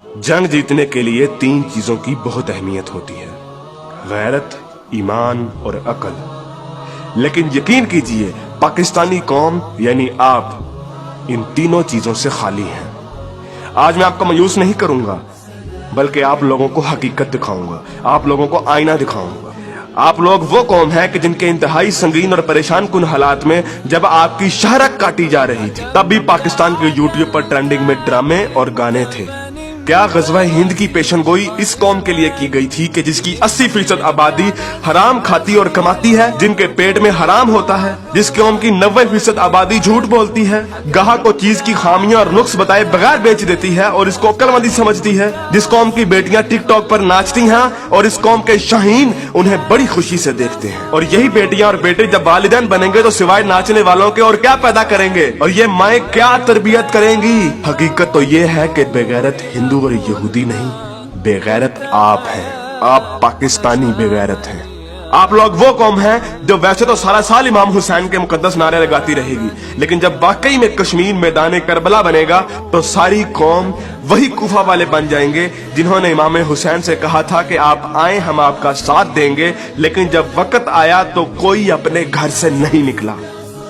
जंग जीतने के लिए 3 चीजों की बहुत अहमियत होती है, गैरत, ईमान और अकल। लेकिन यकीन कीजिए पाकिस्तानी कौम यानी आप इन तीनों चीजों से खाली हैं। आज मैं आपको मायूस नहीं करूंगा, बल्कि आप लोगों को हकीकत दिखाऊंगा, आप लोगों को आईना दिखाऊंगा। आप लोग वो कौम है कि जिनके इंतहाई संगीन और परेशान कुन हालात में जब आपकी शहरत काटी जा रही थी, तब भी पाकिस्तान के यूट्यूब पर ट्रेंडिंग में ड्रामे और गाने थे। क्या गज़वा हिंद की पेशनगोई इस कौम के लिए की गई थी कि जिसकी 80% आबादी हराम खाती और कमाती है, जिनके पेट में हराम होता है, जिस कौम की 90% आबादी झूठ बोलती है, गाहक को चीज की खामियां और नुक्स बताए बगैर बेच देती है और इसको अक्लमंदी समझती है, जिस कौम की बेटियां टिकटॉक पर नाचती हैं और इस कौम के शाहीन उन्हें बड़ी खुशी से देखते हैं। और यही बेटियां और बेटे जब वालिदैन बनेंगे तो सिवाय नाचने वालों के और क्या पैदा करेंगे, और ये माएं क्या तरबियत करेंगी। हकीकत तो ये है कि बेगैरत हिंदू और यहूदी नहीं, बेगैरत आप हैं। आप पाकिस्तानी बेगैरत हैं। आप लोग वो कौम हैं जो वैसे तो सारा साल इमाम हुसैन के मुकद्दस नारे लगाती रहेगी, लेकिन जब वाकई में कश्मीर मैदान करबला बनेगा तो सारी कौम वही कूफा वाले बन जाएंगे जिन्होंने इमाम हुसैन से कहा था कि आप आए, हम आपका साथ देंगे, लेकिन जब वक्त आया तो कोई अपने घर से नहीं निकला।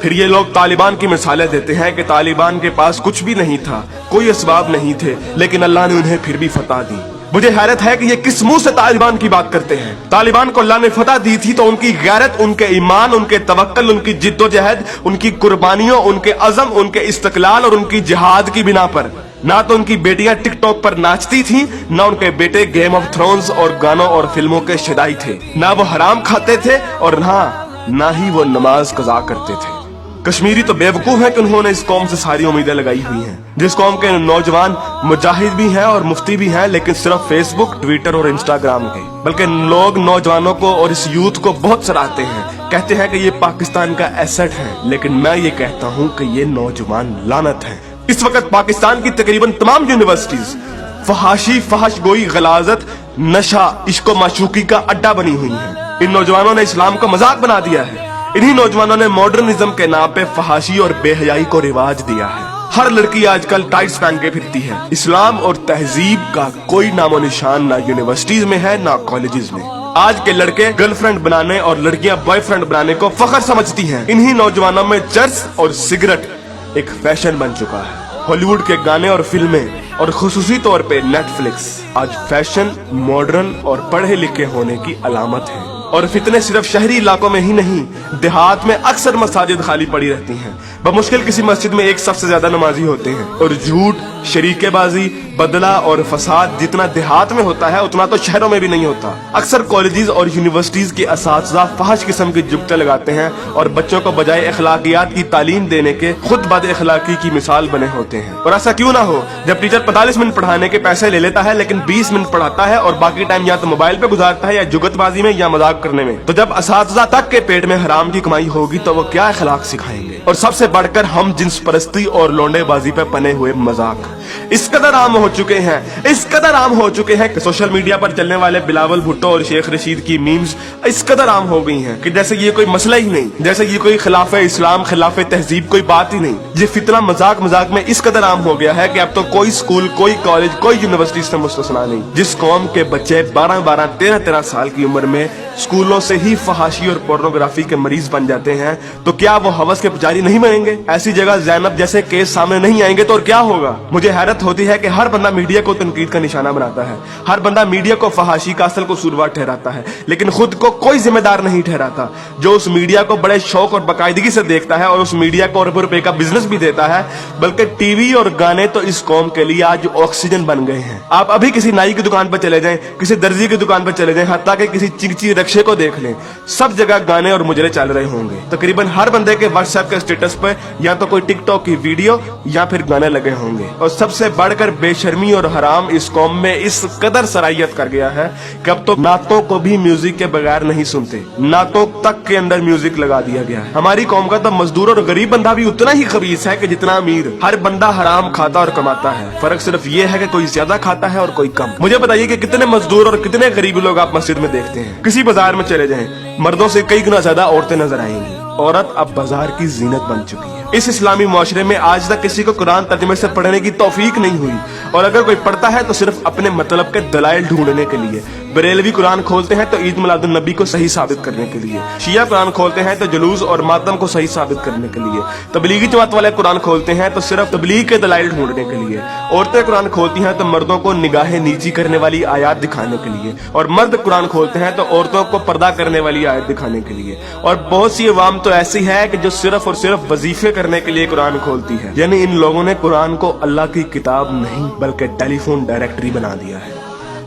फिर ये लोग तालिबान की मिसालें देते हैं कि तालिबान के पास कुछ भी नहीं था, कोई असबाब नहीं थे, लेकिन अल्लाह ने उन्हें फिर भी फतह दी। मुझे हैरत है कि ये किस मुंह से तालिबान की बात करते हैं। तालिबान को अल्लाह ने फतह दी थी तो उनकी गैरत, उनके ईमान, उनके तवक्कल, उनकी जिद्दोजहद, उनकी कुर्बानियों, उनके अज़म, उनके इस्तक़लाल और उनकी जिहाद की बिना पर। ना तो उनकी बेटियां टिकटॉक पर नाचती थीं, ना उनके बेटे गेम ऑफ थ्रोन्स और गानों और फिल्मों के शदाई थे, ना वो हराम खाते थे और ना ही वो नमाज कज़ा करते थे। कश्मीरी तो बेवकूफ है कि उन्होंने इस कौम से सारी उम्मीदें लगाई हुई हैं, जिस कौम के नौजवान मुजाहिद भी हैं और मुफ्ती भी हैं, लेकिन सिर्फ फेसबुक, ट्विटर और इंस्टाग्राम के। बल्कि लोग नौजवानों को और इस यूथ को बहुत सराहते हैं, कहते हैं कि ये पाकिस्तान का एसेट है, लेकिन मैं ये कहता हूँ कि ये नौजवान लानत है। इस वक्त पाकिस्तान की तकरीबन तमाम यूनिवर्सिटीज फहाशी, फहश गोई, गलाजत, नशा, इश्क माशूकी का अड्डा बनी हुई है। इन नौजवानों ने इस्लाम को मजाक बना दिया है। इन्हीं नौजवानों ने मॉडर्निज्म के नाम पे फहाशी और बेहयाई को रिवाज दिया है। हर लड़की आजकल टाइट्स पहन के फिरती है। इस्लाम और तहजीब का कोई नामो निशान ना यूनिवर्सिटीज में है, ना कॉलेजेस में। आज के लड़के गर्लफ्रेंड बनाने और लड़कियां बॉयफ्रेंड बनाने को फख्र समझती हैं। इन्हीं नौजवानों में चर्च और सिगरेट एक फैशन बन चुका है। हॉलीवुड के गाने और फिल्में और खुसूसी तौर पे नेटफ्लिक्स आज फैशन, मॉडर्न और पढ़े लिखे होने की अलामत है। और फितने सिर्फ शहरी इलाकों में ही नहीं, देहात में अक्सर मसाजिद खाली पड़ी रहती हैं। बमुश्किल किसी मस्जिद में एक सबसे ज्यादा नमाजी होते हैं। और झूठ, शरीकेबाजी, बदला और फसाद जितना देहात में होता है उतना तो शहरों में भी नहीं होता। अक्सर कॉलेजेस और यूनिवर्सिटीज के असातिज़ा फहश किस्म की जुगते लगाते हैं और बच्चों को बजाय अखलाकियात की तालीम देने के खुद बद अखलाकी की मिसाल बने होते हैं। और ऐसा क्यों ना हो जब टीचर 45 मिनट पढ़ाने के पैसे ले लेता है, लेकिन 20 मिनट पढ़ाता है और बाकी टाइम या तो मोबाइल पे गुजारता है या जुगतबाजी में या मजाक करने में। तो जब असातिज़ा तक के पेट में हराम की कमाई होगी तो वो क्या अखलाक सिखाएंगे। और सबसे बढ़कर हम जिन्स परस्ती और लौंडेबाजी पे पने हुए मजाक इस कदर आम हो चुके हैं, इस कदर आम हो चुके हैं कि सोशल मीडिया पर चलने वाले बिलावल भुट्टो और शेख रशीद की मीम्स इस कदर आम हो गई हैं कि जैसे ये कोई मसला ही नहीं, जैसे ये कोई खिलाफे इस्लाम, खिलाफे तहजीब कोई बात ही नहीं। ये फितना मजाक मजाक में इस कदर आम हो गया है कि अब तो कोई स्कूल, कोई कॉलेज, कोई यूनिवर्सिटी से मुस्तस्ना नहीं। जिस कौम के बच्चे 12-12, 13-13 साल की उम्र में स्कूलों से ही फहाशी और पोर्नोग्राफी के मरीज बन जाते हैं, तो क्या वो हवस के पुजारी नहीं बनेंगे? ऐसी जगह ज़ैनब जैसे केस सामने नहीं आएंगे तो और क्या होगा? मुझे हैरत होती है कि हर बंदा मीडिया को तनकीद का निशाना बनाता है, हर बंदा मीडिया को फहाशी का असल कसूरवार ठहराता है, लेकिन खुद को कोई जिम्मेदार नहीं ठहराता, जो उस मीडिया को बड़े शौक और बाकायदगी से देखता है और उस मीडिया को अरबों रुपए का बिजनेस भी देता है। बल्कि टीवी और गाने तो इस कौम के लिए आज ऑक्सीजन बन गए हैं। आप अभी किसी नाई की दुकान पर चले जाएं, किसी दर्जी की दुकान पर चले जाएं, हत्ता कि किसी चिंची रक्षे को देख लें, सब जगह गाने और मुजरे चल रहे होंगे। तकरीबन हर बंदे के व्हाट्सएप के स्टेटस पर या तो कोई टिकटॉक की वीडियो या फिर गाने लगे होंगे। और सबसे बढ़कर बेशर्मी और हराम इस कौम में इस कदर सराहियत कर गया है कि अब तो नातों को भी म्यूजिक के बगैर नहीं सुनते, नातों तक के अंदर म्यूजिक लगा दिया गया है। हमारी कौम का तो मजदूर और गरीब बंदा भी उतना ही खबीस है कि जितना अमीर। हर बंदा हराम खाता और कमाता है, फर्क सिर्फ ये है कि कोई ज्यादा खाता है और कोई कम। मुझे बताइए कि कितने मजदूर और कितने गरीब लोग आप मस्जिद में देखते हैं? किसी बाजार में चले जाएं, मर्दों से कई गुना ज्यादा औरतें नजर आएंगी। औरत अब बाजार की जीनत बन चुकी है। इस इस्लामी मुआशरे में आज तक किसी को कुरान तर्जुमे से पढ़ने की तौफीक नहीं हुई, और अगर कोई पढ़ता है तो सिर्फ अपने मतलब के दलाइल ढूंढने के लिए। बरेलवी कुरान खोलते हैं तो ईद मिलादुन नबी को सही साबित करने के लिए, शिया कुरान खोलते हैं तो जुलूस और मातम को सही साबित करने के लिए, तबलीगी जमात वाले कुरान खोलते हैं तो सिर्फ तबलीग के दलाइल ढूंढने के लिए, औरतें कुरान खोलती हैं तो मर्दों को निगाहें नीची करने वाली आयत दिखाने के लिए, और मर्द कुरान खोलते हैं तो औरतों को पर्दा करने वाली आयत दिखाने के लिए। और बहुत सी अवाम तो ऐसी है कि जो सिर्फ और सिर्फ वजीफे करने के लिए कुरान खोलती है। यानी इन लोगों ने कुरान को अल्लाह की किताब नहीं बल्कि टेलीफोन डायरेक्टरी बना दिया है।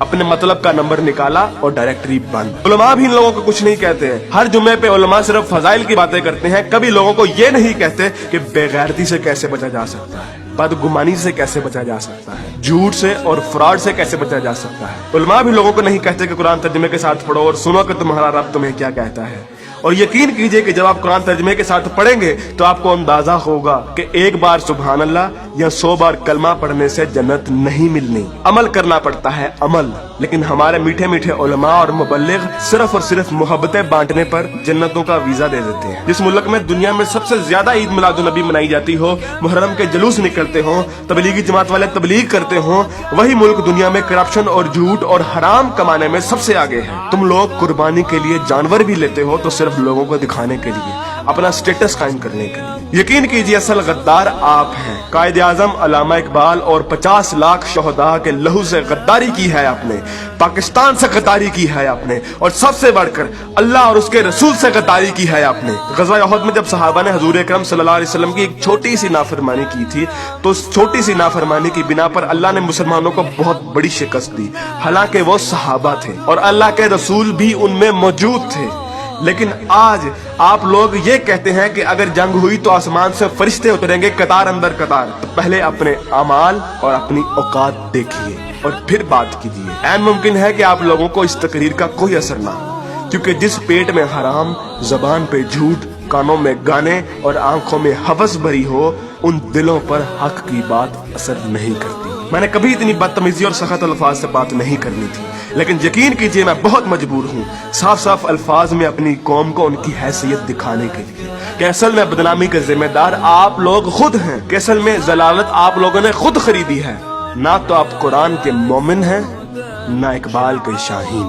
अपने मतलब का नंबर निकाला और डायरेक्टरी बंद। उलमा भी इन लोगों को कुछ नहीं कहते हैं। हर जुम्मे पे उलमा सिर्फ फजाइल की बातें करते हैं, कभी लोगों को ये नहीं कहते कि बेगैरती से कैसे बचा जा सकता है, बदगुमानी से कैसे बचा जा सकता है, झूठ से और फ्रॉड से कैसे बचा जा सकता है। उलमा भी लोगों को नहीं कहते कि कुरान तर्जुमे के साथ पढ़ो और सुनो कि तुम्हारा रब तुम्हें क्या कहता है। और यकीन कीजिए कि जब आप कुरान तर्जुमे के साथ पढ़ेंगे तो आपको अंदाजा होगा कि एक बार सुभान अल्लाह या 100 बार कलमा पढ़ने से जन्नत नहीं मिलनी। अमल करना पड़ता है, अमल। लेकिन हमारे मीठे मीठे उलमा और मुबल्लिग सिर्फ और सिर्फ मोहब्बतें बांटने पर जन्नतों का वीजा दे देते हैं। जिस मुल्क में दुनिया में सबसे ज्यादा ईद मिलादुन नबी मनाई जाती हो, मुहर्रम के जुलूस निकलते हो, तबलीगी जमात वाले तबलीग करते हो, वही मुल्क दुनिया में करप्शन और झूठ और हराम कमाने में सबसे आगे है। तुम लोग कुर्बानी के लिए जानवर भी लेते हो तो सिर्फ लोगों को दिखाने के लिए, अपना स्टेटस कायम करने के लिए। यकीन कीजिए असल गद्दार आप हैं। कायद आजम अल्लामा इकबाल और 50 लाख शोहदा के लहू से गद्दारी की है आपने, पाकिस्तान से गद्दारी की है आपने, और सबसे बढ़कर अल्लाह और उसके रसूल से गद्दारी की है आपने। ग़ज़वा उहद में जब सहाबा ने हुज़ूर अकरम सल्लल्लाहु अलैहि वसल्लम की एक छोटी सी नाफरमानी की थी, तो उस छोटी सी नाफरमानी की बिना पर अल्लाह ने मुसलमानों को बहुत बड़ी शिकस्त दी। हालांकि वो सहाबा थे और अल्लाह के रसूल भी उनमें मौजूद थे। लेकिन आज आप लोग ये कहते हैं कि अगर जंग हुई तो आसमान से फरिश्ते उतरेंगे कतार अंदर कतार। तो पहले अपने अमाल और अपनी औकात देखिए और फिर बात कीजिए। ऐन मुमकिन है कि आप लोगों को इस तकरीर का कोई असर ना हो, क्योंकि जिस पेट में हराम, जबान पे झूठ, कानों में गाने और आंखों में हवस भरी हो, उन दिलों पर हक की बात असर नहीं करती। मैंने कभी इतनी बदतमीजी और सख्त अल्फाज से बात नहीं करनी थी, लेकिन यकीन कीजिए मैं बहुत मजबूर हूँ साफ साफ अल्फाज में अपनी कौम को उनकी हैसियत दिखाने के लिए कि असल में बदनामी के जिम्मेदार आप लोग खुद हैं, कि असल में जलालत आप लोगों ने खुद खरीदी है। ना तो आप कुरान के मोमिन हैं, ना इकबाल के शाहीन।